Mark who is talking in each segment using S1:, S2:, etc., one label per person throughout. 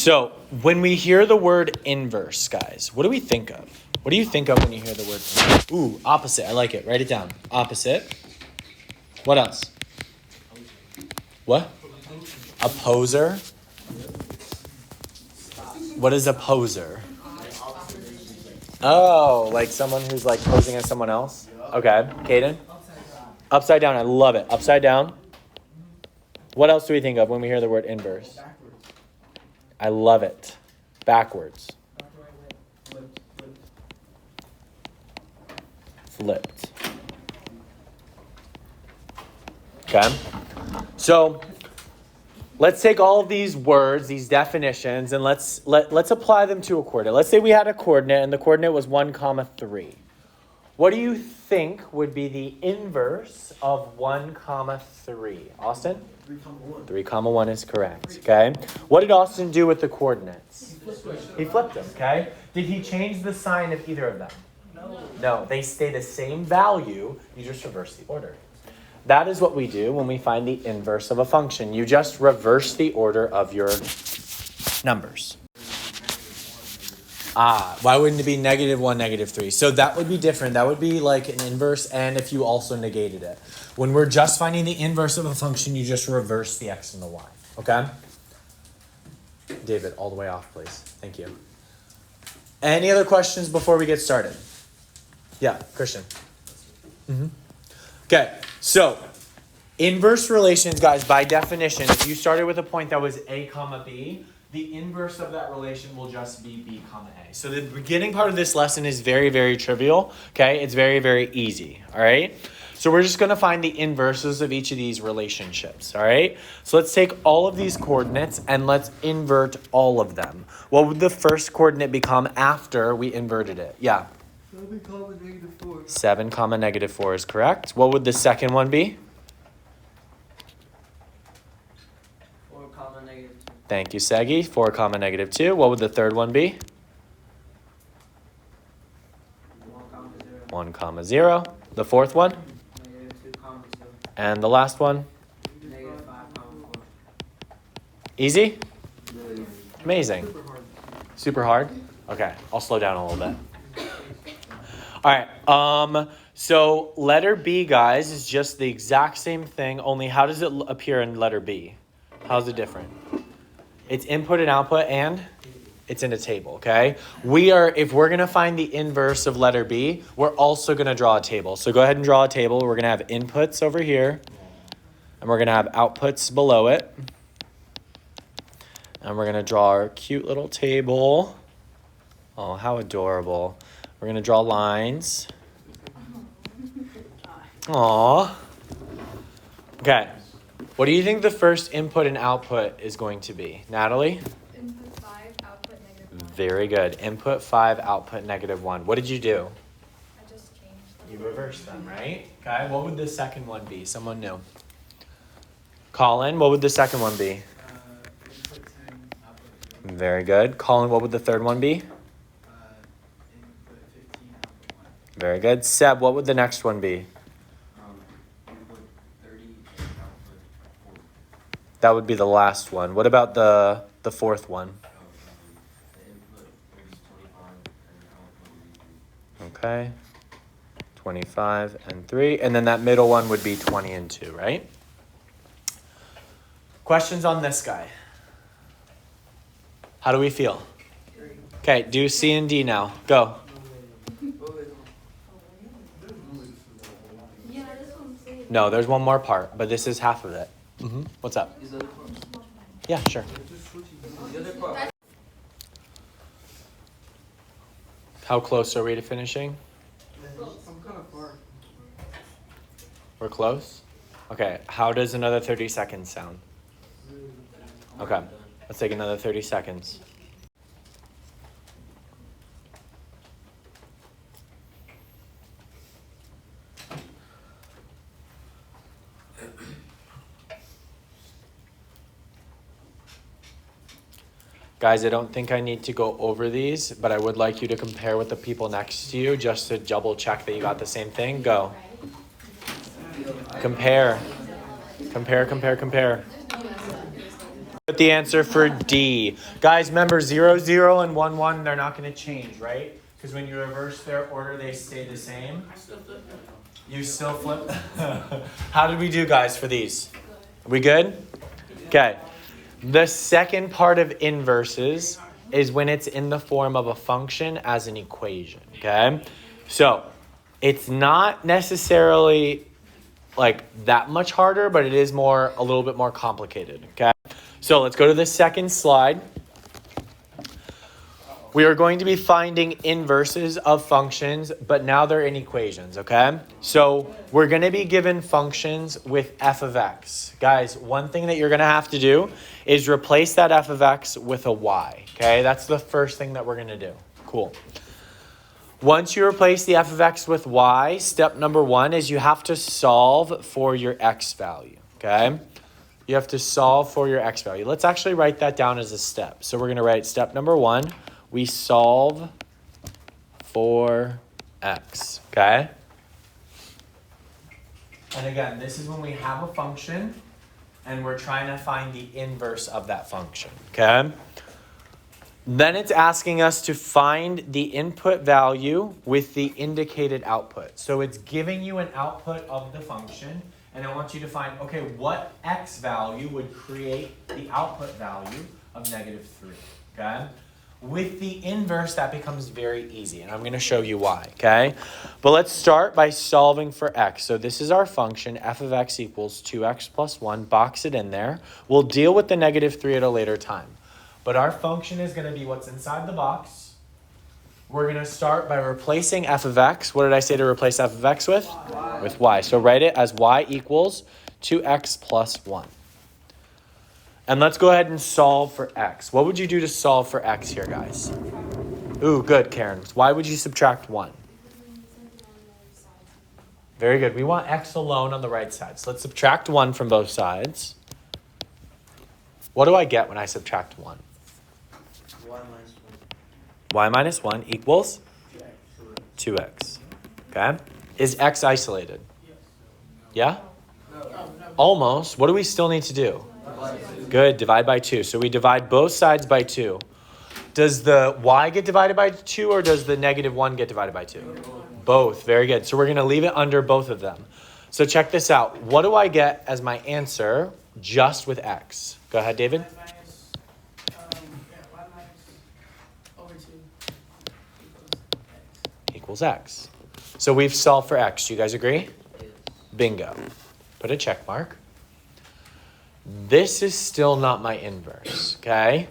S1: So when we hear the word inverse, guys, what do we think of? What do you think of when you hear the word inverse? Ooh, opposite. I like it. Write it down. Opposite. What else? What? Opposer. What is opposer? Oh, like someone who's like posing as someone else? Okay. Caden? Upside down. I love it. Upside down. What else do we think of when we hear the word inverse? I love it. Backwards. Flipped. Okay. So let's take all of these words, these definitions, and let's apply them to a coordinate. Let's say we had a coordinate and the coordinate was 1, 3. What do you think would be the inverse of 1, 3? Austin? 3, 1 is correct. Okay. What did Austin do with the coordinates? He flipped them. Okay. Did he change the sign of either of them? No. They stay the same value. You just reverse the order. That is what we do when we find the inverse of a function. You just reverse the order of your numbers. Why wouldn't it be -1, -3? So that would be different. That would be like an inverse and if you also negated it. When we're just finding the inverse of a function, you just reverse the x and the y. Okay? David, all the way off, please. Thank you. Any other questions before we get started? Yeah, Christian. Okay, so inverse relations, guys, by definition, if you started with a point that was a comma b, the inverse of that relation will just be b comma a. So the beginning part of this lesson is very, very trivial, okay? It's very, very easy, all right? So we're just going to find the inverses of each of these relationships, all right? So let's take all of these coordinates and let's invert all of them. What would the first coordinate become after we inverted it? Yeah.
S2: 7, -4.
S1: 7, -4 is correct. What would the second one be?
S2: 4, -2.
S1: Thank you, Segi. 4, -2. What would the third one be?
S2: 1, 0.
S1: 1, 0. The fourth one?
S2: -2, 0.
S1: And the last one?
S2: -5, 4.
S1: Easy? Amazing. Super hard? Okay, I'll slow down a little bit. All right, so letter B, guys, is just the exact same thing, only how does it appear in letter B? How's it different? It's input and output, and it's in a table, okay? If we're going to find the inverse of letter B, we're also going to draw a table. So go ahead and draw a table. We're going to have inputs over here, and we're going to have outputs below it. And we're going to draw our cute little table. Oh, how adorable. We're going to draw lines. Aww. Okay. What do you think the first input and output is going to be? Natalie?
S3: Input 5, output -1.
S1: Very good. Input 5, output -1. What did you do?
S3: I just changed them.
S1: You reversed them, right? Okay. What would the second one be? Someone new. Colin, what would the second one be?
S2: Input 10, output 0.
S1: Very good. Colin, what would the third one be?
S2: Input 15, output 1.
S1: Very good. Seb, what would the next one be?
S2: Input 30, output 4.
S1: That would be the last one. What about the fourth one?
S2: The input is 25 and output will be 3.
S1: Okay. 25 and 3. And then that middle one would be 20 and 2, right? Questions on this guy? How do we feel? Okay, do C and D now. Go.
S3: Yeah, this one's saved.
S1: No, there's one more part, but this is half of it. What's up?
S2: Is the other part?
S1: Yeah, sure.
S2: The other part.
S1: How close are we to finishing?
S2: I'm kind of far.
S1: We're close? Okay, how does another 30 seconds sound? Okay, let's take another 30 seconds. Guys, I don't think I need to go over these, but I would like you to compare with the people next to you just to double check that you got the same thing. Go. Compare. Compare, compare, compare. Put the answer for D. Guys, remember 0, 0, and 1, 1, they're not going to change, right? Because when you reverse their order, they stay the same. You still flip? How did we do, guys, for these? Are we good? Okay. The second part of inverses is when it's in the form of a function as an equation, okay? So it's not necessarily like that much harder, but it is a little bit more complicated, okay? So let's go to the second slide. We are going to be finding inverses of functions, but now they're in equations, okay? So we're going to be given functions with f of x. Guys, one thing that you're going to have to do is replace that f of x with a y, okay? That's the first thing that we're going to do. Cool. Once you replace the f of x with y, step number 1 is you have to solve for your x value, okay? You have to solve for your x value. Let's actually write that down as a step. So we're going to write step number 1. We solve for x, okay? And again, this is when we have a function and we're trying to find the inverse of that function, okay? Then it's asking us to find the input value with the indicated output. So it's giving you an output of the function, and I want you to find, okay, what x value would create the output value of -3, okay? With the inverse, that becomes very easy, and I'm going to show you why, okay? But let's start by solving for x. So this is our function, f of x equals 2x plus 1. Box it in there. We'll deal with the -3 at a later time. But our function is going to be what's inside the box. We're going to start by replacing f of x. What did I say to replace f of x with? Y. With y. So write it as y equals 2x plus 1. And let's go ahead and solve for x. What would you do to solve for x here, guys? Ooh, good, Karen. Why would you subtract 1? Very good. We want x alone on the right side. So let's subtract 1 from both sides. What do I get when I subtract 1? Y minus 1 equals 2x. Okay? Is x isolated? Yeah? Almost. What do we still need to do? Good, divide by 2. So we divide both sides by 2. Does the y get divided by 2 or does the -1 get divided by 2? Both. Very good. So we're going to leave it under both of them. So check this out. What do I get as my answer just with x? Go ahead, David. Equals x. So we've solved for x. Do you guys agree? Bingo. Put a check mark. This is still not my inverse, okay?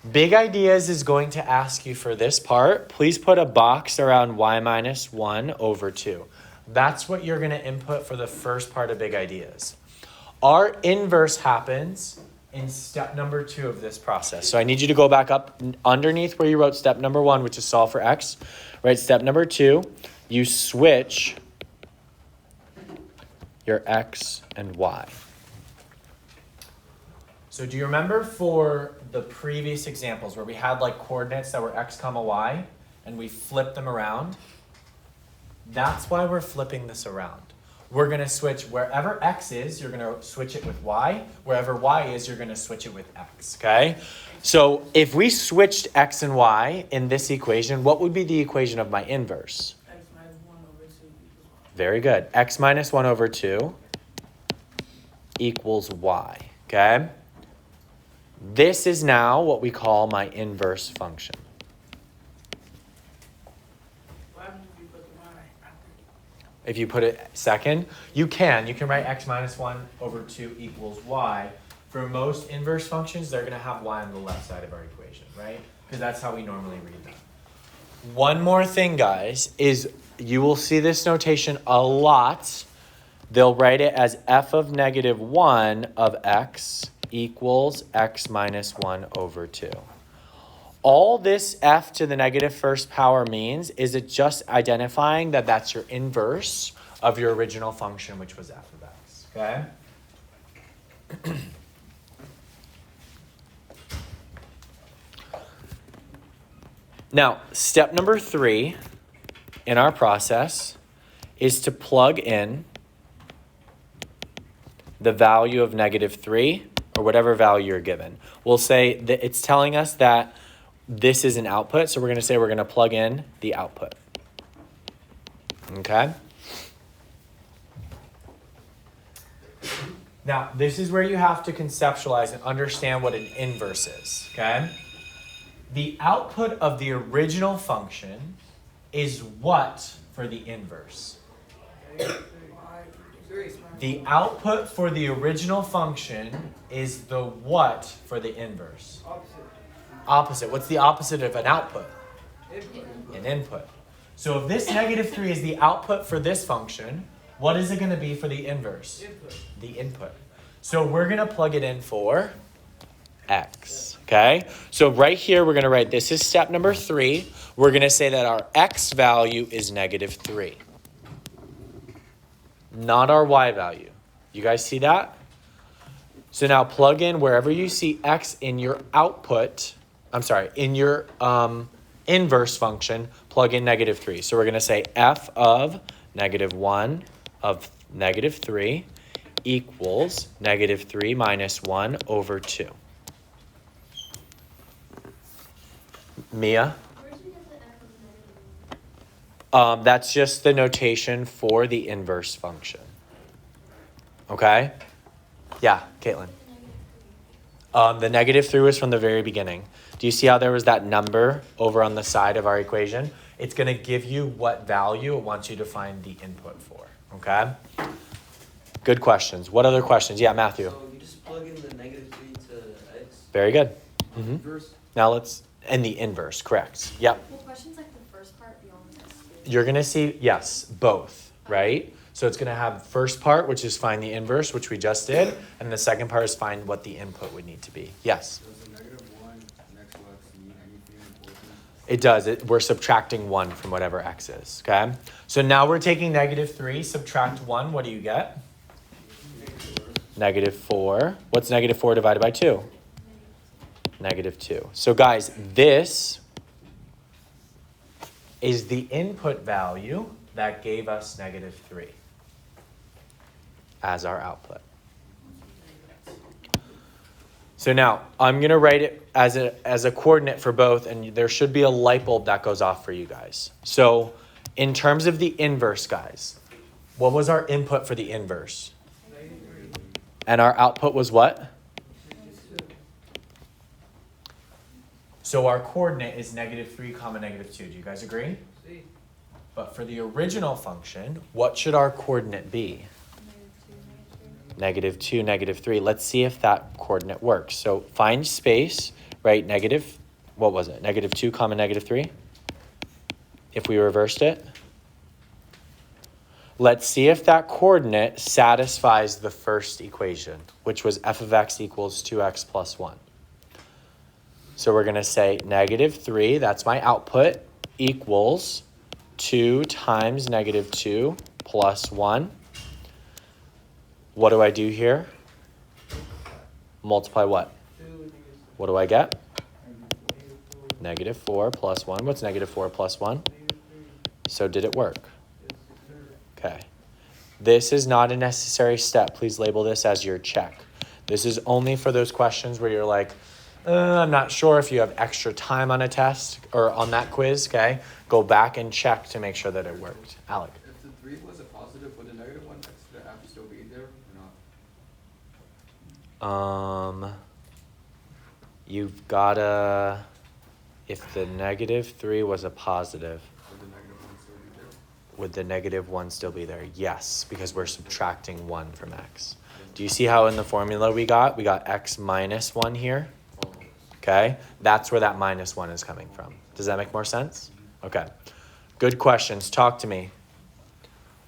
S1: Big Ideas is going to ask you for this part. Please put a box around y minus 1 over 2. That's what you're going to input for the first part of Big Ideas. Our inverse happens in step number 2 of this process. So I need you to go back up underneath where you wrote step number 1, which is solve for x. Right, step number 2, you switch your x and y. So do you remember for the previous examples where we had like coordinates that were x comma y and we flipped them around? That's why we're flipping this around. We're going to switch wherever x is, you're going to switch it with y. Wherever y is, you're going to switch it with x, okay? So if we switched x and y in this equation, what would be the equation of my inverse?
S4: X minus 1 over 2 equals y.
S1: Very good. X minus 1 over 2 equals y, okay? This is now what we call my inverse function.
S4: Why would you put the y after?
S1: If you put it second, you can write x minus 1 over 2 equals y. For most inverse functions, they're going to have y on the left side of our equation, right? Because that's how we normally read them. One more thing, guys, is you will see this notation a lot. They'll write it as f of -1 of x equals x minus 1 over 2. All this f to the negative first power means is it just identifying that that's your inverse of your original function, which was f of x, okay? Now, step number 3 in our process is to plug in the value of -3 or whatever value you're given. We'll say that it's telling us that this is an output, so we're going to say we're going to plug in the output. Okay? Now, this is where you have to conceptualize and understand what an inverse is, okay? The output of the original function is what for the inverse? The output for the original function is the what for the inverse? Opposite. What's the opposite of an output? An input. So if this -3 is the output for this function, what is it going to be for the inverse? The input. So we're going to plug it in for x. Okay? So right here, we're going to write, this is step number 3. We're going to say that our x value is -3. Not our y value. You guys see that? So now plug in wherever you see x in your output, in your inverse function, plug in -3. So we're going to say f of -1 of -3 equals -3 minus 1 over 2. Mia?
S3: Where'd you get the f of -1?
S1: That's just the notation for the inverse function. Okay? Yeah, Caitlin. The -3 was from the very beginning. Do you see how there was that number over on the side of our equation? It's going to give you what value it wants you to find the input for. Okay? Good questions. What other questions? Yeah, Matthew.
S2: So you just plug in the -3 to x.
S1: Very good.
S2: Verse.
S1: Now let's, and the inverse, correct. Yep.
S3: Well, questions like the first part beyond this.
S1: You're going to see, yes, both, right? So it's going to have first part, which is find the inverse, which we just did, and the second part is find what the input would need to be. Yes?
S5: Does the -1 next to x mean anything important?
S1: It does. We're subtracting 1 from whatever x is, okay? So now we're taking -3, subtract 1. What do you get? -4. What's -4 divided by 2? -2. So guys, this is the input value that gave us -3 as our output. So now I'm going to write it as a coordinate for both, and there should be a light bulb that goes off for you guys. So in terms of the inverse, guys, what was our input for the inverse? And our output was what? So our coordinate is -3, -2. Do you guys agree? But for the original function, what should our coordinate be? -2, -3. Let's see if that coordinate works. So find space, right? What was it? -2, -3? If we reversed it? Let's see if that coordinate satisfies the first equation, which was f of x equals 2x plus 1. So we're going to say -3, that's my output, equals 2 times -2 plus 1. What do I do here? Multiply what? What do I get? -4 plus 1. What's -4 plus 1? So did it work? Okay. This is not a necessary step. Please label this as your check. This is only for those questions where you're like, I'm not sure if you have extra time on a test or on that quiz, okay? Go back and check to make sure that it worked. Alec.
S5: If the 3 was a positive, would the -1 next to the f still be there or not?
S1: You've gotta, if the -3 was a positive,
S5: Would the -1 still be there?
S1: would the -1 still be there? Yes, because we're subtracting 1 from x. Do you see how in the formula we got x minus 1 here? Okay, that's where that -1 is coming from. Does that make more sense? Okay, good questions. Talk to me.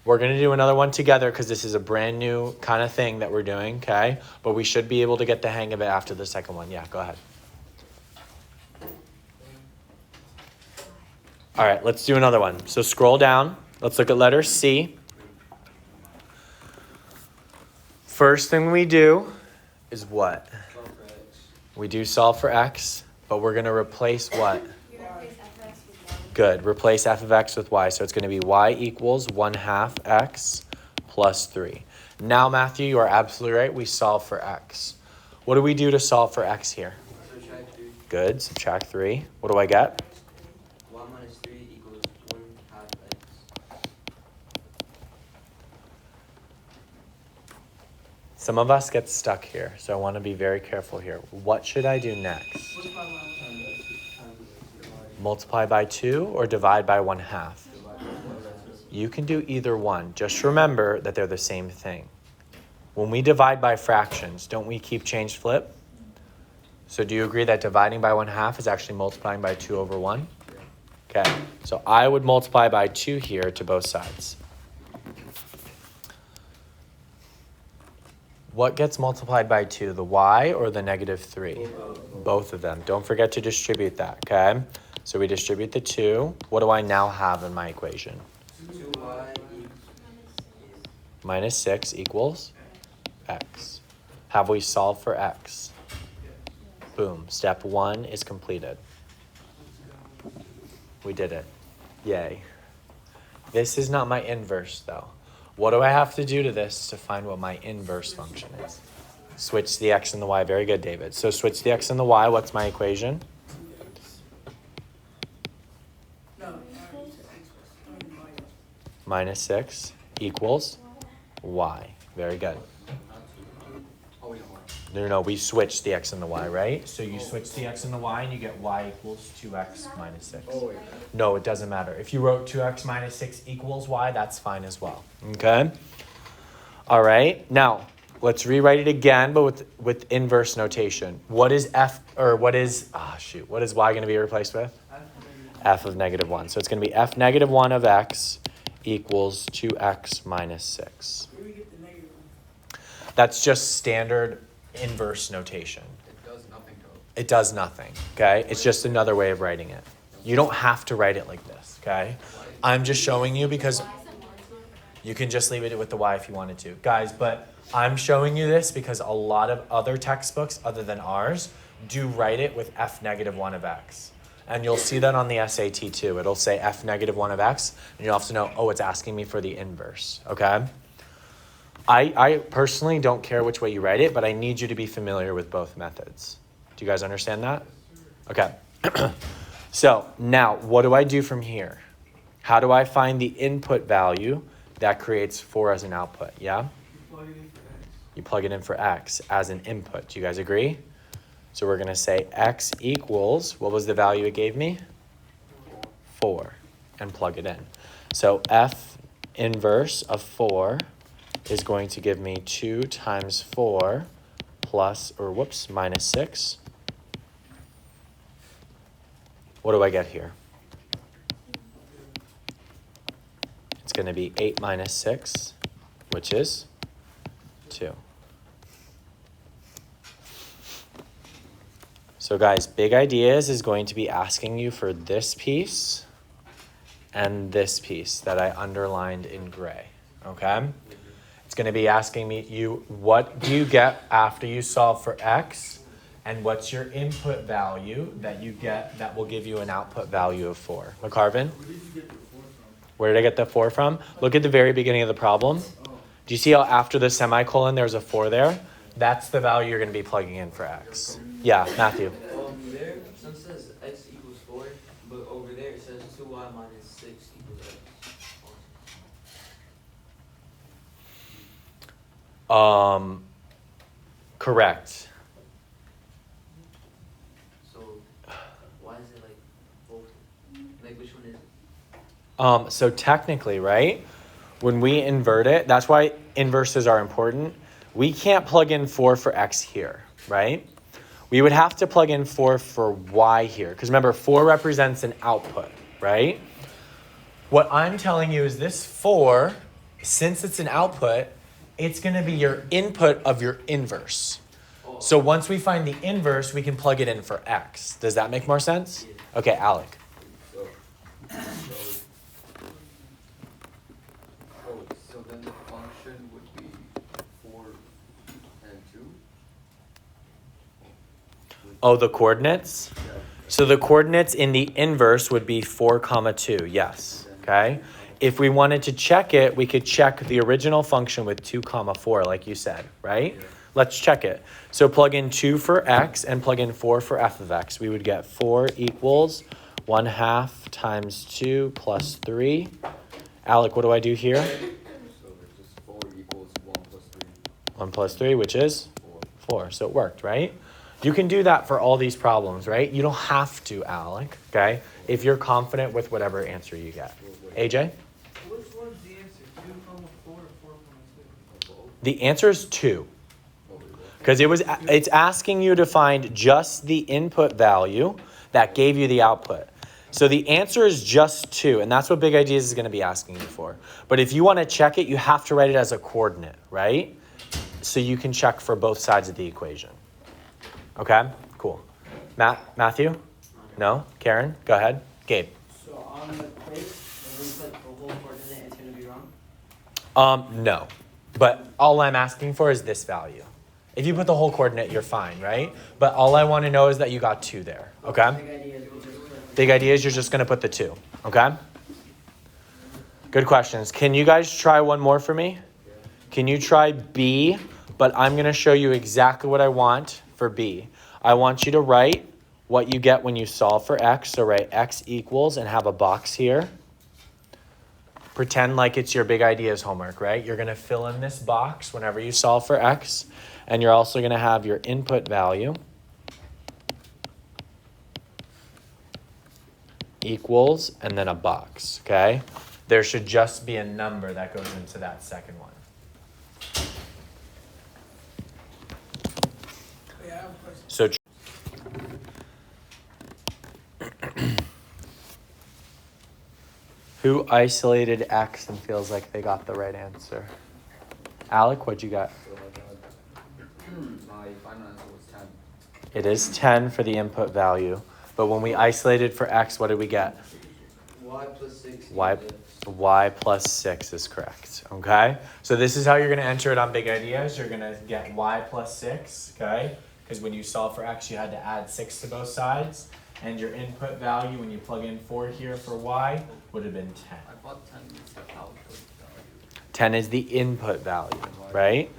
S1: We're going to do another one together because this is a brand new kind of thing that we're doing, okay? But we should be able to get the hang of it after the second one. Yeah, go ahead. All right, let's do another one. So scroll down. Let's look at letter C. First thing we do is what?
S2: Solve for x.
S1: We do solve for x, but we're going to replace what?
S3: You're gonna replace f of x with y.
S1: Good. Replace f of x with y. So it's going to be y equals 1/2 x plus 3. Now, Matthew, you are absolutely right. We solve for x. What do we do to solve for x here?
S2: Subtract 3.
S1: Good, subtract 3. What do I get?
S2: Y minus 3 equals 1 half x.
S1: Some of us get stuck here, so I want to be very careful here. What should I do next?
S4: What's my line?
S1: Multiply by 2 or divide by 1/2? You can do either one. Just remember that they're the same thing. When we divide by fractions, don't we keep change flip? So do you agree that dividing by 1/2 is actually multiplying by 2 over 1? Okay, so I would multiply by 2 here to both sides. What gets multiplied by 2, the y or the -3? Both of them. Don't forget to distribute that, okay? So we distribute the 2. What do I now have in my equation?
S2: 2y
S1: Minus 6 equals x. Have we solved for x? Boom. Step 1 is completed. We did it. Yay. This is not my inverse, though. What do I have to do to this to find what my inverse function is? Switch the x and the y. Very good, David. So switch the x and the y. What's my equation?
S4: No, I already said x plus, minus.
S1: Minus 6 equals y. Very good.
S5: Oh, wait, hold on.
S1: No, we switched the x and the y, right? So you switch the x and the y and you get y equals 2x minus 6.
S5: Oh, wait.
S1: No, it doesn't matter. If you wrote 2x minus 6 equals y, that's fine as well. Okay? All right. Now, let's rewrite it again, but with inverse notation. What is what is y going to be replaced with? F of -1. So it's going to be f -1 of x equals 2x minus 6.
S4: Where do we get the negative one?
S1: That's just standard inverse notation.
S5: It does nothing though.
S1: It does nothing, okay? It's just another way of writing it. You don't have to write it like this, okay? I'm just showing you because you can just leave it with the y if you wanted to. Guys, but I'm showing you this because a lot of other textbooks other than ours do write it with f -1 of x. And you'll see that on the SAT too. It'll say f -1 of x, and you'll have to know, oh, it's asking me for the inverse, okay? I personally don't care which way you write it, but I need you to be familiar with both methods. Do you guys understand that? Okay. So now, what do I do from here? How do I find the input value that creates 4 as an output? Yeah? You plug it in for x as an input. Do you guys agree? So we're going to say x equals, what was the value it gave me? 4. And plug it in. So f inverse of 4 is going to give me 2 times 4 minus 6. What do I get here? It's going to be 8 minus 6, which is 2. So guys, Big Ideas is going to be asking you for this piece and this piece that I underlined in gray, okay? It's going to be asking you, what do you get after you solve for x, and what's your input value that you get that will give you an output value of 4? McCarvin? Where did I get the 4 from? Look at the very beginning of the problem. Do you see how after the semicolon there's a 4 there? That's the value you're going to be plugging in for x. Yeah, Matthew.
S2: There, some says x equals 4, but over there it says 2y minus 6 equals x.
S1: Correct.
S2: So, why is it like both? Like, which one is it?
S1: So technically, right, when we invert it, that's why inverses are important. We can't plug in 4 for x here, right? We would have to plug in 4 for y here, because remember, 4 represents an output, right? What I'm telling you is this 4, since it's an output, it's going to be your input of your inverse. So once we find the inverse, we can plug it in for x. Does that make more sense? Okay, Alec.
S5: So then the function would be 4 and 2?
S1: Oh, the coordinates? So the coordinates in the inverse would be 4, 2, yes, okay? If we wanted to check it, we could check the original function with 2, 4, like you said, right? Let's check it. So plug in 2 for x and plug in 4 for f of x. We would get 4 equals 1/2 times 2 plus 3. Alec, what do I do here?
S5: So it's just 4 equals 1 plus 3.
S1: 1 plus 3, which is
S5: 4.
S1: 4. So it worked, right? You can do that for all these problems, right? You don't have to, Alec, okay? If you're confident with whatever answer you get. AJ?
S4: Which one's the answer? 2,4 or 4,2?
S1: The answer is 2. Because it's asking you to find just the input value that gave you the output. So the answer is just 2, and that's what Big Ideas is going to be asking you for. But if you want to check it, you have to write it as a coordinate, right? So you can check for both sides of the equation. Okay, cool. Matthew? No? Karen? Go ahead. Gabe?
S6: So on the quiz, if we put the whole coordinate, it's going to be wrong?
S1: No. But all I'm asking for is this value. If you put the whole coordinate, you're fine, right? But all I want to know is that you got 2 there, okay?
S6: Big idea is we just put
S1: Big idea is you're just going to put the 2, okay? Good questions. Can you guys try one more for me? Can you try B? But I'm going to show you exactly what I want for B. I want you to write what you get when you solve for x. So write x equals and have a box here. Pretend like it's your Big Ideas homework, right? You're going to fill in this box whenever you solve for x. And you're also going to have your input value equals and then a box, okay? There should just be a number that goes into that second one.
S4: Yeah, I have a question.
S1: So who isolated x and feels like they got the right answer? Alec, what'd you got?
S5: So I got, my final answer was 10.
S1: It is 10 for the input value. But when we isolated for x, what did we get?
S2: Y plus 6.
S1: Y plus 6 is correct, okay? So this is how you're going to enter it on Big Ideas. You're going to get y plus 6, okay? Because when you solve for x, you had to add 6 to both sides. And your input value, when you plug in 4 here for y, would have been 10.
S5: I thought 10 is the output value.
S1: 10 is the input value, right?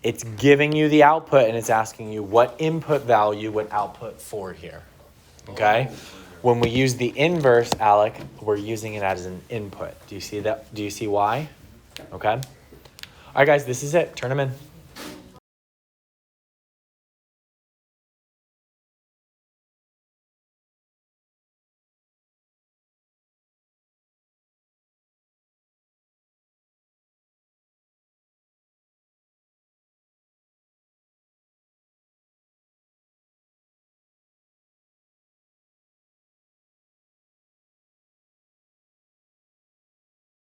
S1: It's giving you the output and it's asking you what input value would output 4 here, okay? When we use the inverse, Alec, we're using it as an input. Do you see that? Do you see why? Okay. All right, guys, this is it. Turn them in.